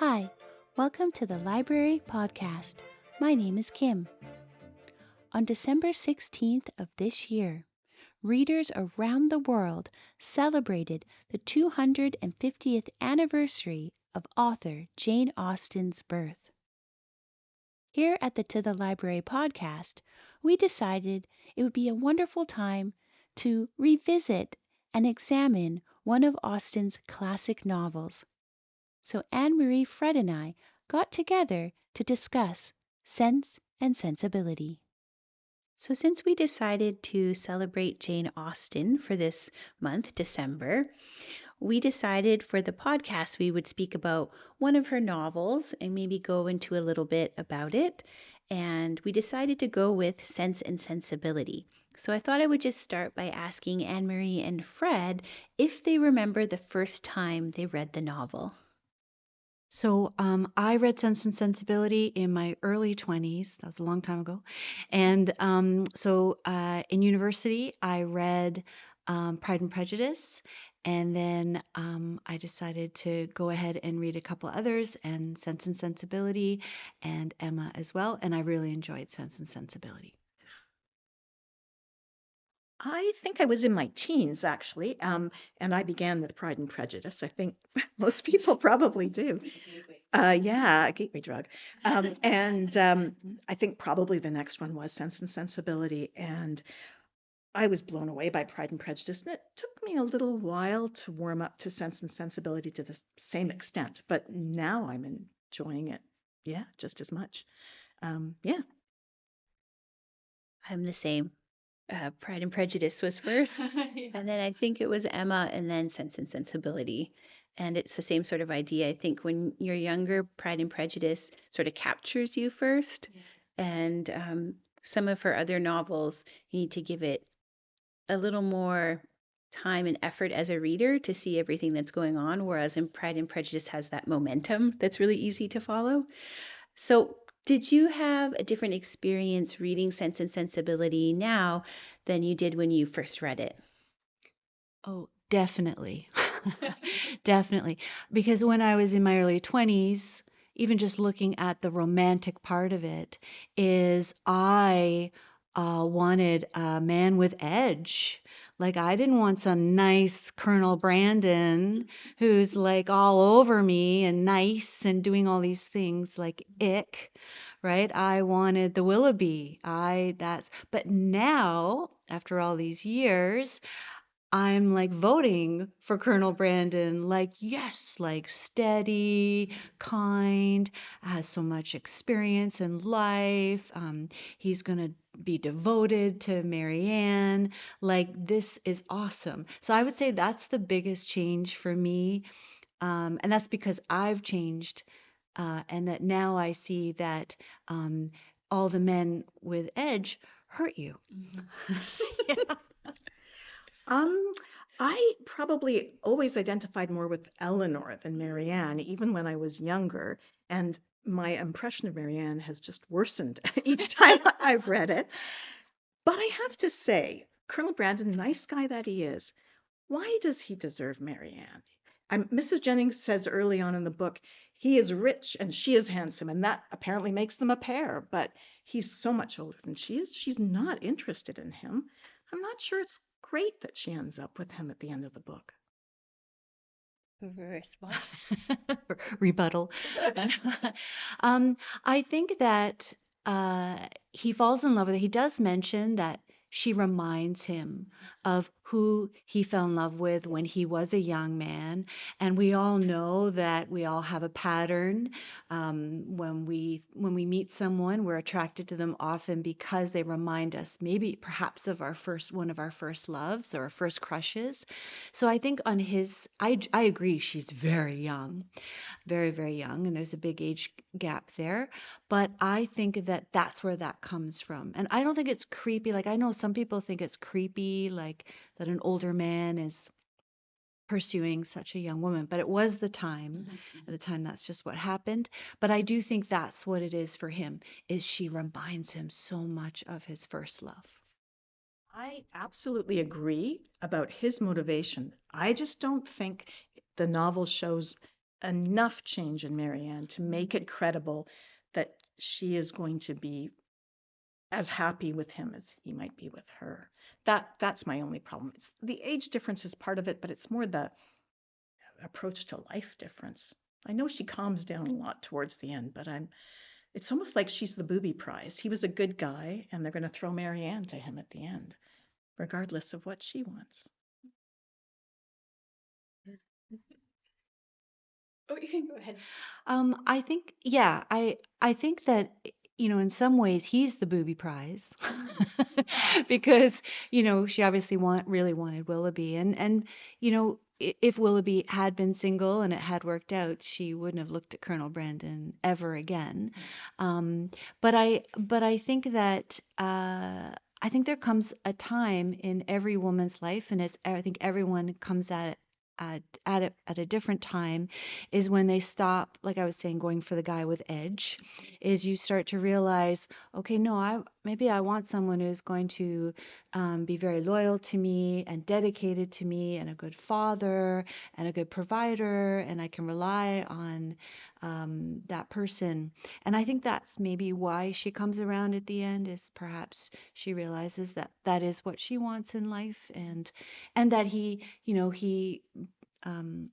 Hi, welcome to the Library Podcast. My name is Kim. On December 16th of this year, readers around the world celebrated the 250th anniversary of author Jane Austen's birth. Here at the To the Library Podcast, we decided it would be a wonderful time to revisit and examine one of Austen's classic novels. So Anne-Marie, Fred, and I got together to discuss Sense and Sensibility. So since we decided to celebrate Jane Austen for this month, December, we decided for the podcast we would speak about one of her novels and maybe go into a little bit about it. And we decided to go with Sense and Sensibility. So I thought I would just start by asking Anne-Marie and Fred if they remember the first time they read the novel. So I read Sense and Sensibility in my early 20s. That was a long time ago. And in university, I read Pride and Prejudice. And then I decided to go ahead and read a couple others, and Sense and Sensibility and Emma as well. And I really enjoyed Sense and Sensibility. I think I was in my teens, actually, and I began with Pride and Prejudice. I think most people probably do. Yeah, a gateway drug. And I think probably the next one was Sense and Sensibility. And I was blown away by Pride and Prejudice. And it took me a little while to warm up to Sense and Sensibility to the same extent. But now I'm enjoying it, yeah, just as much. Yeah. I'm the same. Pride and Prejudice was first, Yeah. and then I think it was Emma, and then Sense and Sensibility. And it's the same sort of idea. I think when you're younger, Pride and Prejudice sort of captures you first, and some of her other novels, you need to give it a little more time and effort as a reader to see everything that's going on, whereas in Pride and Prejudice has that momentum that's really easy to follow. So, did you have a different experience reading Sense and Sensibility now than you did when you first read it? Oh, definitely. Definitely. Because when I was in my early 20s, even just looking at the romantic part of it, is I wanted a man with edge. Like, I didn't want some nice Colonel Brandon who's like all over me and nice and doing all these things like ick, right? I wanted the Willoughby. But now, after all these years, I'm like voting for Colonel Brandon, like, yes, like steady, kind, has so much experience in life. He's going to be devoted to Marianne. Like, this is awesome. So I would say that's the biggest change for me. And that's because I've changed, and that now I see that all the men with edge hurt you. Yeah. Um, I probably always identified more with Eleanor than Marianne, even when I was younger. And my impression of Marianne has just worsened each time I've read it. But I have to say, Colonel Brandon, nice guy that he is, why does he deserve Marianne? Mrs. Jennings says early on in the book, he is rich and she is handsome, and that apparently makes them a pair, but he's so much older than she is. She's not interested in him. I'm not sure it's great that she ends up with him at the end of the book. Response. Rebuttal. I think that he falls in love with her. He does mention that she reminds him of who he fell in love with when he was a young man. And we all know that we all have a pattern. When we meet someone, we're attracted to them often because they remind us maybe perhaps of one of our first loves or our first crushes. So I think I agree, she's very young, very, very young, and there's a big age gap there. But I think that that's where that comes from. And I don't think it's creepy. Like, I know some people think it's creepy, like that an older man is pursuing such a young woman, but it was the time. At the time, that's just what happened. But I do think that's what it is for him, is she reminds him so much of his first love. I absolutely agree about his motivation. I just don't think the novel shows enough change in Marianne to make it credible that she is going to be as happy with him as he might be with her. That's my only problem. It's the age difference is part of it, but it's more the approach to life difference. I know she calms down a lot towards the end, but it's almost like she's the booby prize. He was a good guy, and they're going to throw Marianne to him at the end, regardless of what she wants. Oh, you can go ahead. I think, yeah, I think that, in some ways he's the booby prize because, she obviously really wanted Willoughby, and if Willoughby had been single and it had worked out, she wouldn't have looked at Colonel Brandon ever again. Um, but I think that I think there comes a time in every woman's life, and I think everyone comes at it at a different time, is when they stop, like I was saying, going for the guy with edge, is you start to realize, okay, no, maybe I want someone who's going to be very loyal to me and dedicated to me and a good father and a good provider, and I can rely on that person. And I think that's maybe why she comes around at the end, is perhaps she realizes that that is what she wants in life, and that he um,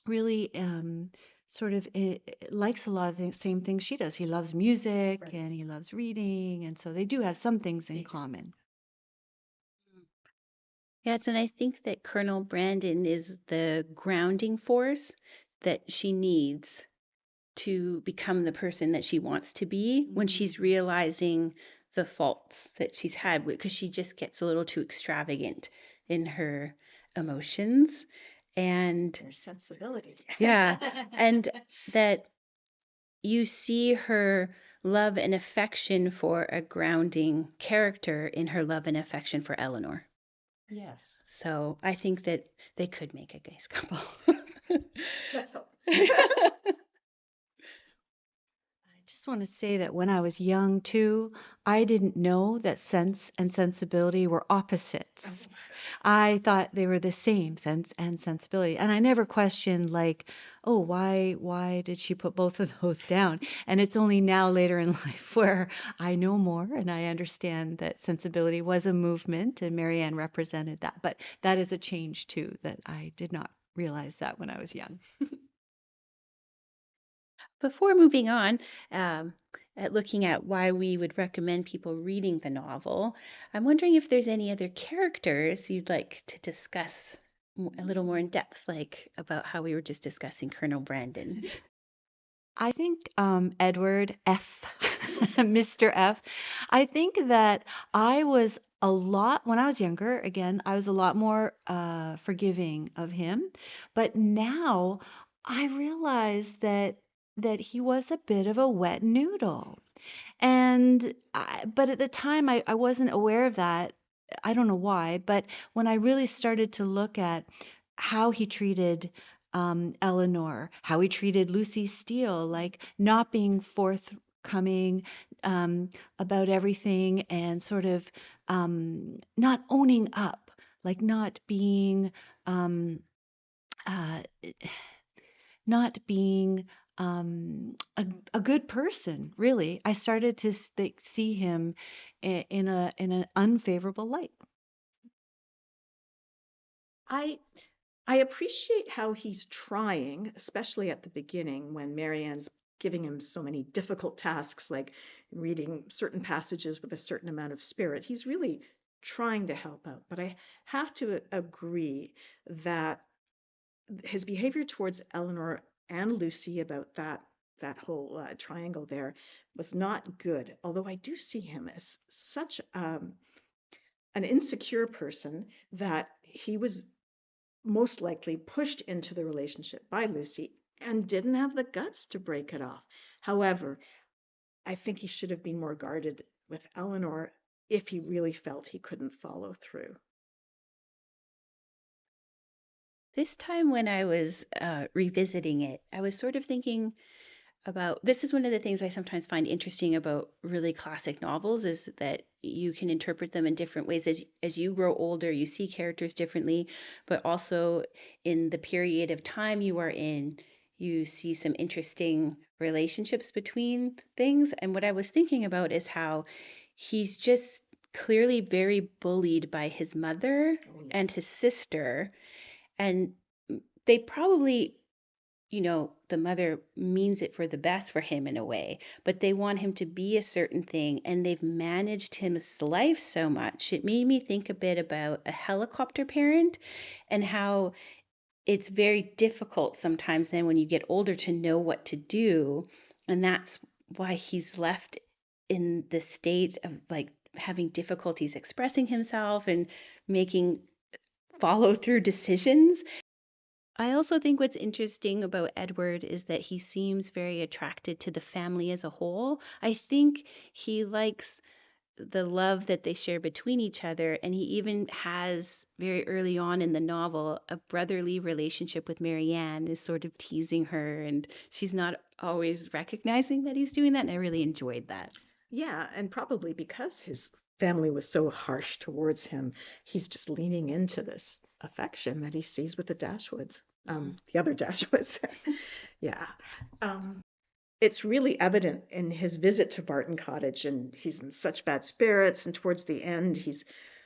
really sort of likes a lot of the same things she does. He loves music Right. and he loves reading, and so they do have some things in common. Yes, and I think that Colonel Brandon is the grounding force that she needs to become the person that she wants to be when she's realizing the faults that she's had, because she just gets a little too extravagant in her emotions. And Her sensibility. yeah, and that you see her love and affection for a grounding character in her love and affection for Eleanor. Yes. So I think that they could make a nice couple. Let's hope. I just want to say that when I was young too, I didn't know that Sense and Sensibility were opposites. I thought they were the same, Sense and Sensibility, and I never questioned, like, oh, why did she put both of those down? And it's only now later in life where I know more and I understand that Sensibility was a movement and Marianne represented that. But that is a change too, that I did not realize that when I was young. Before moving on, at looking at why we would recommend people reading the novel, I'm wondering if there's any other characters you'd like to discuss a little more in depth, like about how we were just discussing Colonel Brandon. I think Edward F, Mr. F. I think that when I was younger, again, I was a lot more forgiving of him. But now I realize that he was a bit of a wet noodle. But at the time, I wasn't aware of that. I don't know why, but when I really started to look at how he treated Eleanor, how he treated Lucy Steele, like not being forthcoming about everything, and sort of not owning up, like um, uh, not being a good person, really. I started to see him in an unfavorable light. I I appreciate how he's trying, especially at the beginning when Marianne's giving him so many difficult tasks, like reading certain passages with a certain amount of spirit. He's really trying to help out. But I have to agree that his behavior towards Eleanor and Lucy about that whole triangle there was not good. Although I do see him as such an insecure person that he was most likely pushed into the relationship by Lucy and didn't have the guts to break it off. However, I think he should have been more guarded with Eleanor if he really felt he couldn't follow through. This time when I was revisiting it, I was sort of thinking about, this is one of the things I sometimes find interesting about really classic novels, is that you can interpret them in different ways. As you grow older, you see characters differently, but also in the period of time you are in, you see some interesting relationships between things. And what I was thinking about is how he's just clearly very bullied by his mother and his sister. And they probably, the mother means it for the best for him in a way, but they want him to be a certain thing, and they've managed his life so much. It made me think a bit about a helicopter parent and how it's very difficult sometimes then when you get older to know what to do. And that's why he's left in the state of like having difficulties expressing himself and making follow through decisions. I also think what's interesting about Edward is that he seems very attracted to the family as a whole. I think he likes the love that they share between each other, and he even has very early on in the novel a brotherly relationship with Marianne, is sort of teasing her, and she's not always recognizing that he's doing that, and I really enjoyed that. Yeah, and probably because his family was so harsh towards him, he's just leaning into this affection that he sees with the Dashwoods, the other Dashwoods. Yeah. Um, it's really evident in his visit to Barton Cottage, and he's in such bad spirits. And towards the end, he's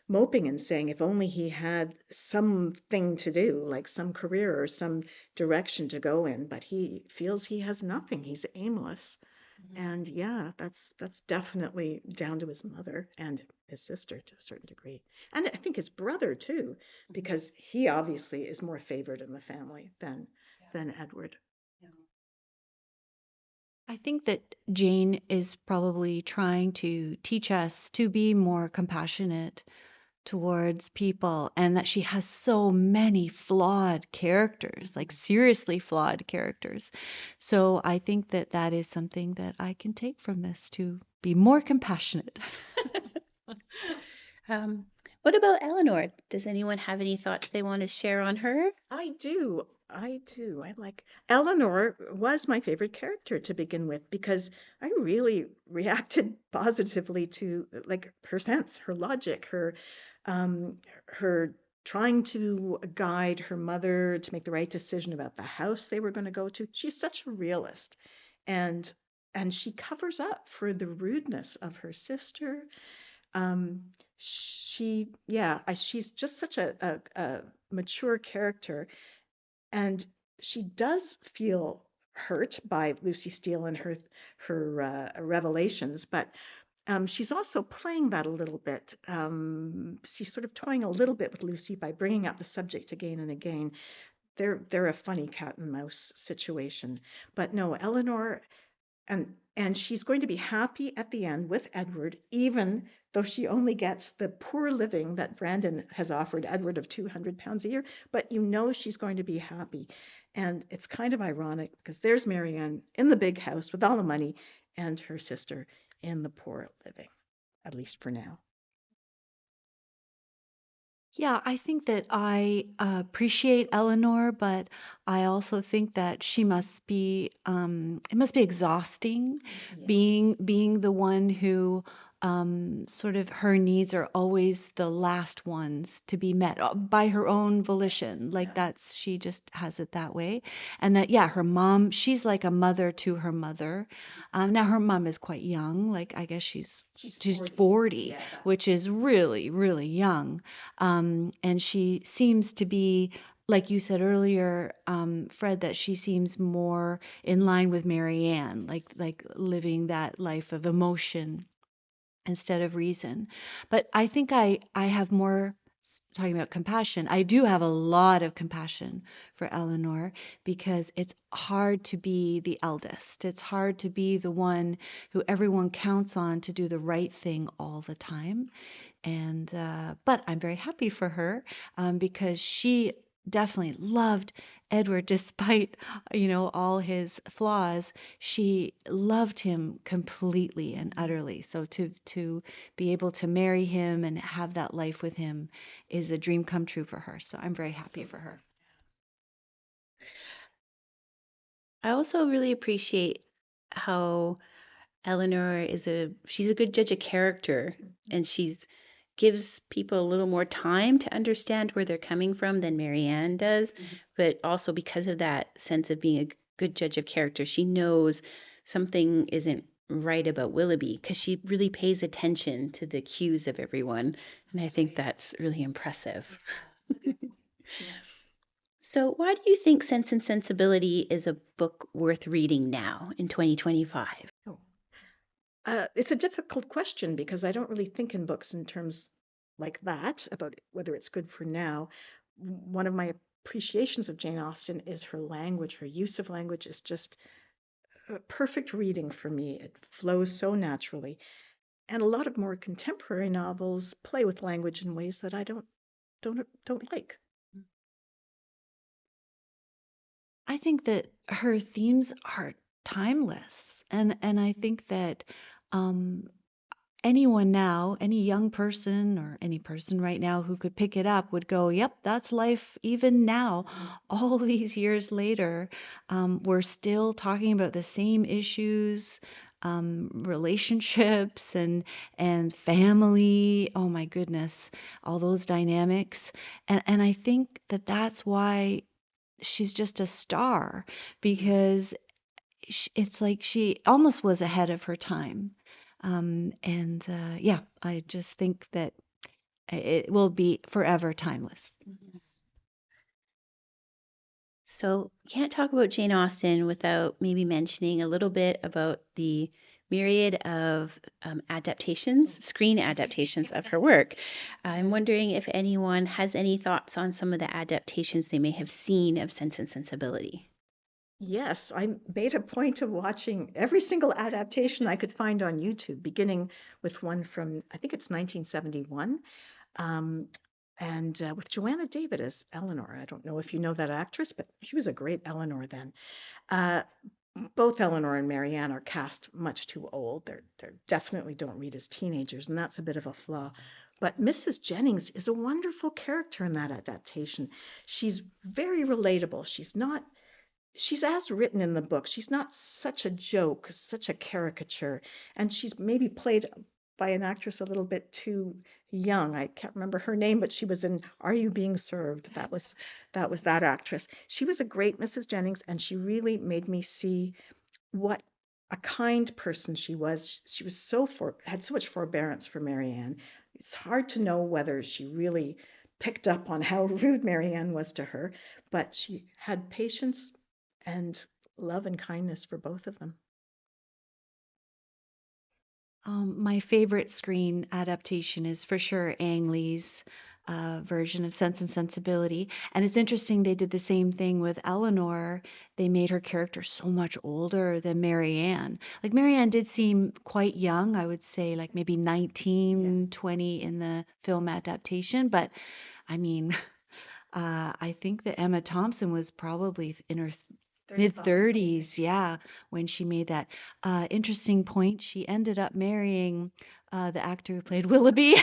moping and saying if only he had something to do, like some career or some direction to go in, but he feels he has nothing. He's aimless. And yeah, that's definitely down to his mother and his sister to a certain degree. And I think his brother too, because he obviously is more favored in the family than Edward. I think that Jane is probably trying to teach us to be more compassionate towards people, and that she has so many flawed characters, like seriously flawed characters. So I think that that is something that I can take from this, to be more compassionate. What about Eleanor? Does anyone have any thoughts they want to share on her? I do. I do. I like Eleanor was my favorite character to begin with because I really reacted positively to like her sense, her logic, her trying to guide her mother to make the right decision about the house they were going to go to. She's such a realist, and and she covers up for the rudeness of her sister. She's just such a mature character, and she does feel hurt by Lucy Steele and her revelations, but she's also playing that a little bit. She's sort of toying a little bit with Lucy by bringing up the subject again and again. They're a funny cat and mouse situation, but no, Eleanor and she's going to be happy at the end with Edward, even though she only gets the poor living that Brandon has offered Edward of £200 a year. But you know she's going to be happy. And it's kind of ironic because there's Marianne in the big house with all the money and her sister in the poor living, at least for now. Yeah, I think that I appreciate Eleanor, but I also think that she must be, it must be exhausting being the one who sort of her needs are always the last ones to be met by her own volition. Like that's, she just has it that way. And that, yeah, her mom, she's like a mother to her mother. Now her mom is quite young, like I guess she's 40, which is really, really young. And she seems to be, like you said earlier, Fred, that she seems more in line with Marianne, like living that life of emotion instead of reason. But I think I have more, talking about compassion, I do have a lot of compassion for Eleanor because it's hard to be the eldest. It's hard to be the one who everyone counts on to do the right thing all the time. And but I'm very happy for her because she definitely loved Edward despite all his flaws. She loved him completely and utterly. So to be able to marry him and have that life with him is a dream come true for her. So I'm very happy for her. I also really appreciate how Eleanor she's a good judge of character, and she's gives people a little more time to understand where they're coming from than Marianne does, but also because of that sense of being good judge of character. She knows something isn't right about Willoughby because she really pays attention to the cues of everyone. And I think that's really impressive. Yes. So, why do you think Sense and Sensibility is a book worth reading now in 2025? Oh. It's a difficult question because I don't really think in books in terms like that about whether it's good for now. One of my appreciations of Jane Austen is her language. Her use of language is just a perfect reading for me. It flows so naturally. And a lot of more contemporary novels play with language in ways that I don't like. I think that her themes are timeless, and I think that um, anyone now, any young person or any person right now who could pick it up would go, "Yep, that's life even now." All these years later, we're still talking about the same issues, relationships and family. Oh my goodness, all those dynamics, and I think that that's why she's just a star because it's like she almost was ahead of her time. And yeah, I just think that it will be forever timeless. Yes. So, can't talk about Jane Austen without maybe mentioning a little bit about the myriad of adaptations, screen adaptations of her work. I'm wondering if anyone has any thoughts on some of the adaptations they may have seen of Sense and Sensibility. Yes, I made a point of watching every single adaptation I could find on YouTube, beginning with one from, I think it's 1971, um, and with Joanna David as Eleanor. I don't know if you know that actress, but she was a great Eleanor then. Uh, Both Eleanor and Marianne are cast much too old. They're definitely don't read as teenagers, and that's a bit of a flaw. But Mrs. Jennings is a wonderful character in that adaptation. She's very relatable. She's as written in the book. She's not such a joke, such a caricature, and she's maybe played by an actress a little bit too young. I can't remember her name, but she was in Are You Being Served? That was that actress. She was a great Mrs. Jennings, and she really made me see what a kind person she was. She was had so much forbearance for Marianne. It's hard to know whether she really picked up on how rude Marianne was to her, but she had patience and love and kindness for both of them. My favorite screen adaptation is for sure Ang Lee's version of Sense and Sensibility. And it's interesting, they did the same thing with Eleanor. They made her character so much older than Marianne. Like Marianne did seem quite young, I would say, like maybe 19, 20 in the film adaptation. But I mean, I think that Emma Thompson was probably in her mid 30s, yeah, when she made that. Interesting point. She ended up marrying the actor who played Willoughby.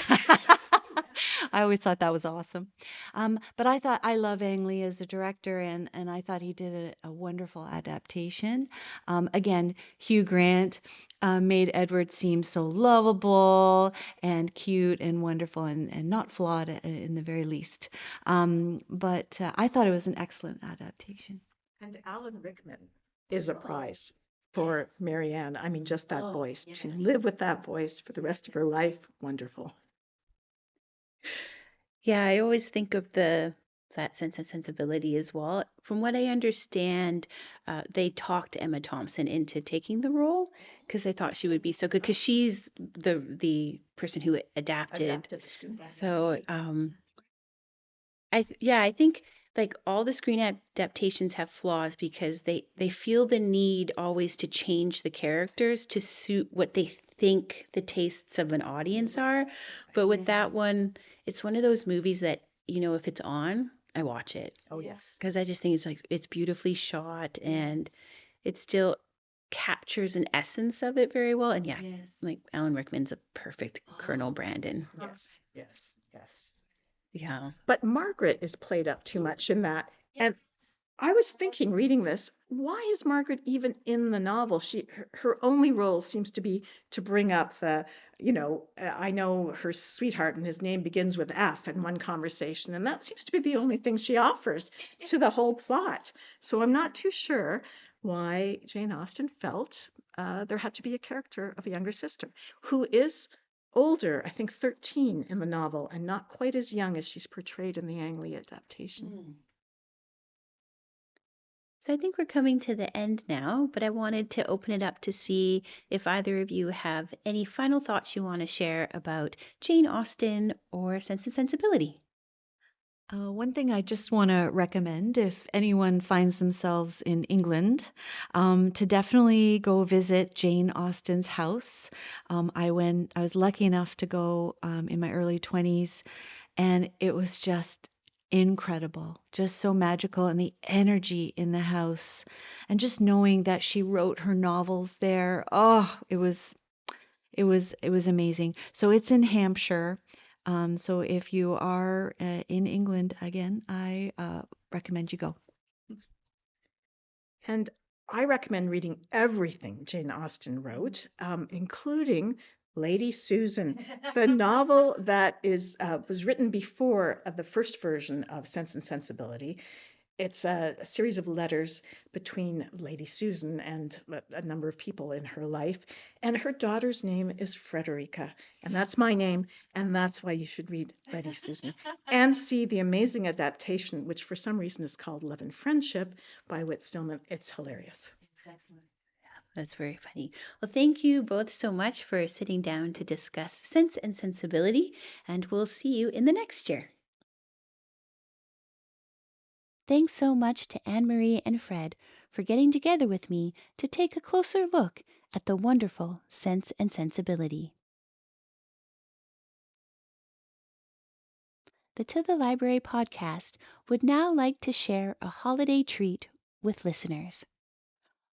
I always thought that was awesome. But I love Ang Lee as a director, and I thought he did a wonderful adaptation. Again, Hugh Grant made Edward seem so lovable and cute and wonderful and not flawed in the very least. But I thought it was an excellent adaptation. And Alan Rickman is a prize for Marianne. I mean, just that voice, to live with that voice for the rest of her life, wonderful. Yeah, I always think of that Sense and Sensibility as well. From what I understand, they talked Emma Thompson into taking the role because they thought she would be so good because she's the person who adapted. The screenplay. So I think like all the screen adaptations have flaws because they feel the need always to change the characters to suit what they think the tastes of an audience are. But with that one, it's one of those movies that, if it's on, I watch it Oh, yes. because I just think it's beautifully shot and it still captures an essence of it very well. And yeah, like Alan Rickman's a perfect Colonel Brandon. Yes, yes, yes. Yeah. But Margaret is played up too much in that. And I was thinking, reading this, why is Margaret even in the novel? Her only role seems to be to bring up I know her sweetheart and his name begins with F in one conversation, and that seems to be the only thing she offers to the whole plot. So I'm not too sure why Jane Austen felt there had to be a character of a younger sister who is older, I think 13 in the novel, and not quite as young as she's portrayed in the Ang Lee adaptation. So I think we're coming to the end now, but I wanted to open it up to see if either of you have any final thoughts you want to share about Jane Austen or Sense and Sensibility. One thing I just want to recommend if anyone finds themselves in England, to definitely go visit Jane Austen's house. I was lucky enough to go in my early 20s, and it was just incredible, just so magical, and the energy in the house, and just knowing that she wrote her novels there. Oh, it was amazing. So it's in Hampshire. So if you are in England again, I recommend you go. And I recommend reading everything Jane Austen wrote, including Lady Susan, the novel that was written before the first version of Sense and Sensibility. It's a series of letters between Lady Susan and a number of people in her life. And her daughter's name is Frederica. And that's my name. And that's why you should read Lady Susan and see the amazing adaptation, which for some reason is called Love and Friendship by Whit Stillman. It's hilarious. Excellent. That's very funny. Well, thank you both so much for sitting down to discuss Sense and Sensibility, and we'll see you in the next year. Thanks so much to Anne-Marie and Fred for getting together with me to take a closer look at the wonderful Sense and Sensibility. The To the Library podcast would now like to share a holiday treat with listeners.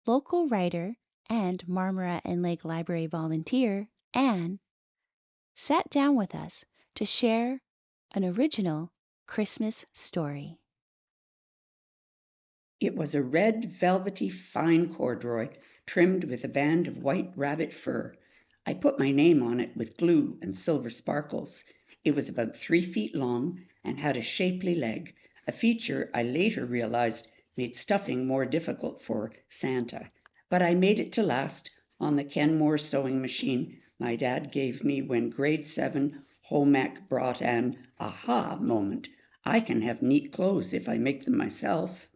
Local writer and Marmora and Lake Library volunteer, Anne, sat down with us to share an original Christmas story. It was a red, velvety, fine corduroy, trimmed with a band of white rabbit fur. I put my name on it with glue and silver sparkles. It was about 3 feet long and had a shapely leg, a feature I later realized made stuffing more difficult for Santa. But I made it to last on the Kenmore sewing machine my dad gave me when grade 7 home ec brought an aha moment. I can have neat clothes if I make them myself.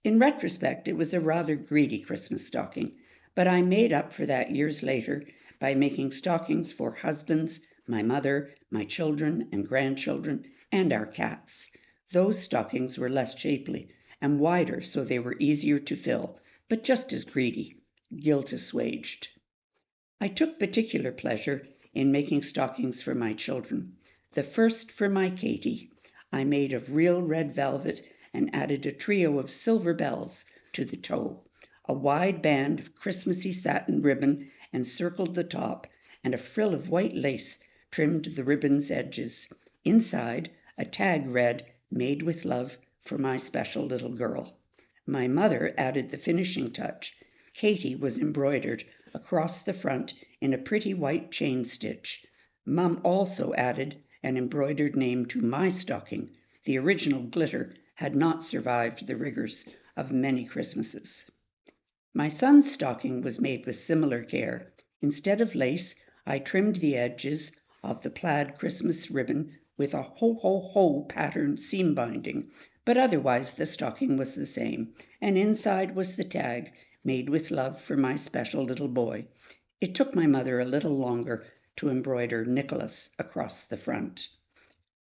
In retrospect, it was a rather greedy Christmas stocking, but I made up for that years later by making stockings for husbands, my mother, my children and grandchildren, and our cats. Those stockings were less shapely and wider, so they were easier to fill, but just as greedy. Guilt assuaged. I took particular pleasure in making stockings for my children. The first for my Katie I made of real red velvet and added a trio of silver bells to the toe. A wide band of Christmassy satin ribbon encircled the top, and a frill of white lace trimmed the ribbon's edges. Inside, a tag read, "Made with love for my special little girl." My mother added the finishing touch. Katie was embroidered across the front in a pretty white chain stitch. Mum also added an embroidered name to my stocking. The original glitter had not survived the rigors of many Christmases. My son's stocking was made with similar care. Instead of lace, I trimmed the edges of the plaid Christmas ribbon with a ho-ho-ho pattern seam binding, but otherwise the stocking was the same, and inside was the tag, "Made with love for my special little boy." It took my mother a little longer to embroider Nicholas across the front.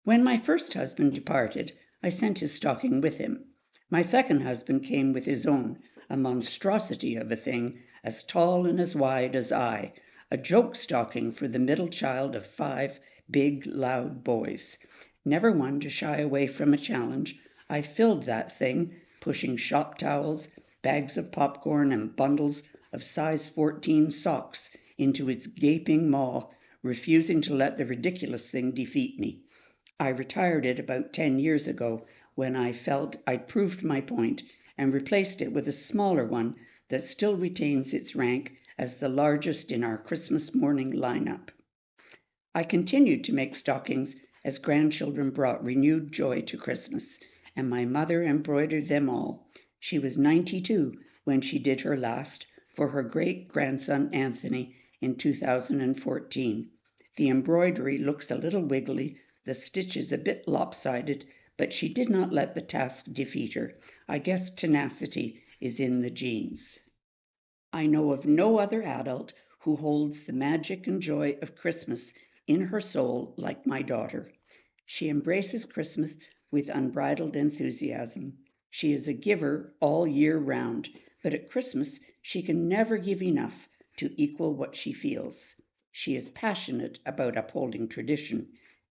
When my first husband departed, I sent his stocking with him. My second husband came with his own, a monstrosity of a thing, as tall and as wide as I, a joke stocking for the middle child of 5 big, loud boys. Never one to shy away from a challenge, I filled that thing, pushing shop towels, bags of popcorn, and bundles of size 14 socks into its gaping maw, refusing to let the ridiculous thing defeat me. I retired it about 10 years ago when I felt I'd proved my point and replaced it with a smaller one that still retains its rank as the largest in our Christmas morning lineup. I continued to make stockings as grandchildren brought renewed joy to Christmas, and my mother embroidered them all. She was 92 when she did her last for her great-grandson Anthony in 2014. The embroidery looks a little wiggly, the stitches a bit lopsided, but she did not let the task defeat her. I guess tenacity is in the genes. I know of no other adult who holds the magic and joy of Christmas in her soul like my daughter. She embraces Christmas with unbridled enthusiasm. She is a giver all year round, but at Christmas she can never give enough to equal what she feels. She is passionate about upholding tradition.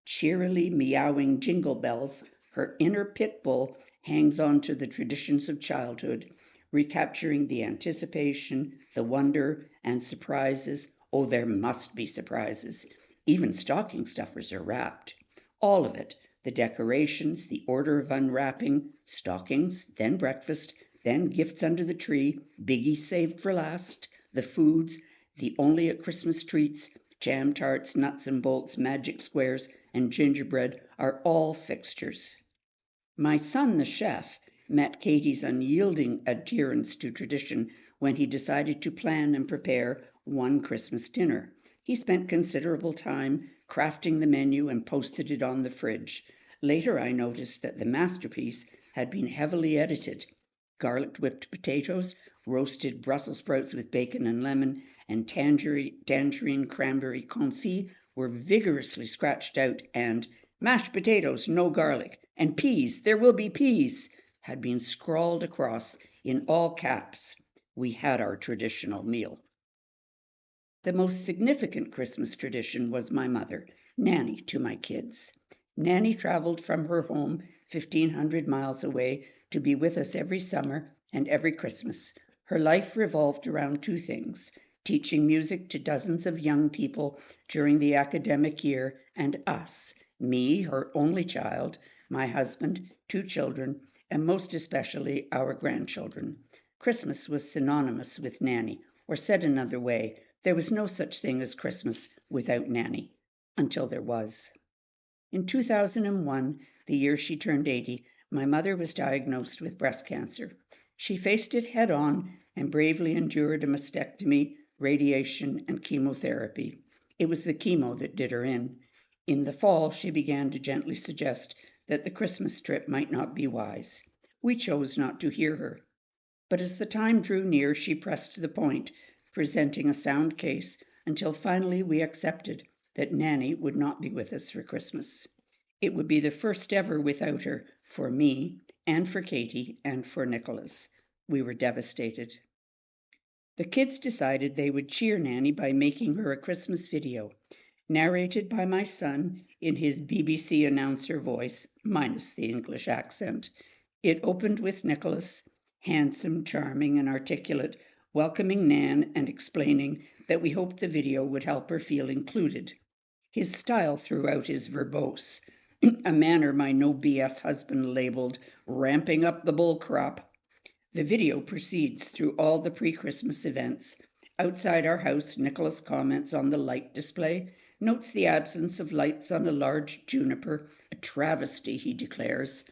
Cheerily meowing jingle bells, her inner pit bull hangs on to the traditions of childhood, recapturing the anticipation, the wonder, and surprises. Oh, there must be surprises. Even stocking stuffers are wrapped. All of it, the decorations, the order of unwrapping, stockings, then breakfast, then gifts under the tree, biggies saved for last, the foods, the only at Christmas treats, jam tarts, nuts and bolts, magic squares, and gingerbread are all fixtures. My son, the chef, met Katie's unyielding adherence to tradition when he decided to plan and prepare one Christmas dinner. He spent considerable time crafting the menu and posted it on the fridge. Later I noticed that the masterpiece had been heavily edited. Garlic whipped potatoes, roasted Brussels sprouts with bacon and lemon, and tangerine cranberry confit were vigorously scratched out, and mashed potatoes, no garlic, and peas, there will be peas, had been scrawled across in all caps. We had our traditional meal. The most significant Christmas tradition was my mother, Nanny to my kids. Nanny traveled from her home 1,500 miles away to be with us every summer and every Christmas. Her life revolved around two things: teaching music to dozens of young people during the academic year, and us, me, her only child, my husband, 2 children, and most especially our grandchildren. Christmas was synonymous with Nanny, or said another way, there was no such thing as Christmas without Nanny, until there was. In 2001, the year she turned 80, my mother was diagnosed with breast cancer. She faced it head on and bravely endured a mastectomy, radiation, and chemotherapy. It was the chemo that did her in. In the fall, she began to gently suggest that the Christmas trip might not be wise. We chose not to hear her. But as the time drew near, she pressed the point, presenting a sound case, until finally we accepted that Nanny would not be with us for Christmas. It would be the first ever without her, for me, and for Katie, and for Nicholas. We were devastated. The kids decided they would cheer Nanny by making her a Christmas video, narrated by my son in his BBC announcer voice, minus the English accent. It opened with Nicholas, handsome, charming, and articulate, welcoming Nan and explaining that we hoped the video would help her feel included. His style throughout is verbose, a manner my no-BS husband labeled ramping up the bull crop. The video proceeds through all the pre-Christmas events. Outside our house, Nicholas comments on the light display, notes the absence of lights on a large juniper, a travesty, he declares,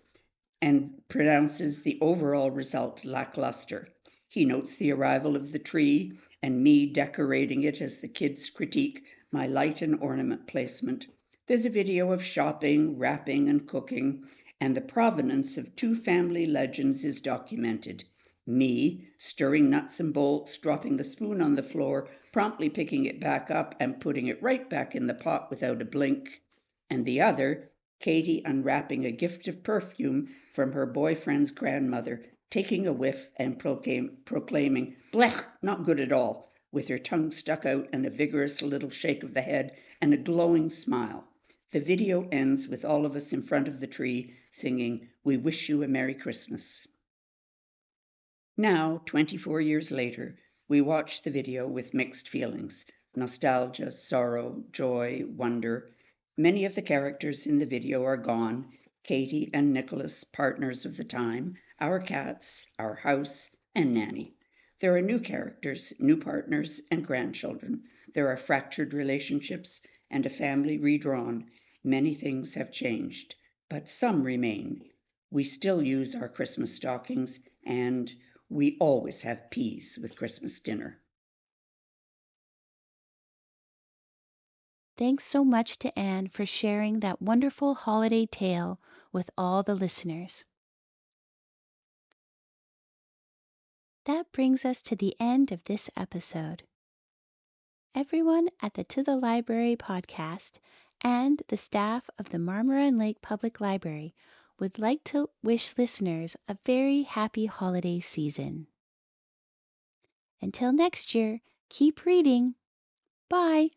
and pronounces the overall result lackluster. He notes the arrival of the tree and me decorating it as the kids critique my light and ornament placement. There's a video of shopping, wrapping, and cooking, and the provenance of 2 family legends is documented. Me, stirring nuts and bolts, dropping the spoon on the floor, promptly picking it back up and putting it right back in the pot without a blink. And the other, Katie unwrapping a gift of perfume from her boyfriend's grandmother, taking a whiff and proclaiming, "Blech, not good at all," with her tongue stuck out and a vigorous little shake of the head and a glowing smile. The video ends with all of us in front of the tree singing, "We wish you a Merry Christmas." Now, 24 years later, we watch the video with mixed feelings: nostalgia, sorrow, joy, wonder. Many of the characters in the video are gone. Katie and Nicholas, partners of the time, our cats, our house, and Nanny. There are new characters, new partners, and grandchildren. There are fractured relationships and a family redrawn. Many things have changed, but some remain. We still use our Christmas stockings, and we always have peas with Christmas dinner. Thanks so much to Anne for sharing that wonderful holiday tale with all the listeners. That brings us to the end of this episode. Everyone at the To the Library podcast and the staff of the Marmora Lake Public Library would like to wish listeners a very happy holiday season. Until next year, keep reading. Bye.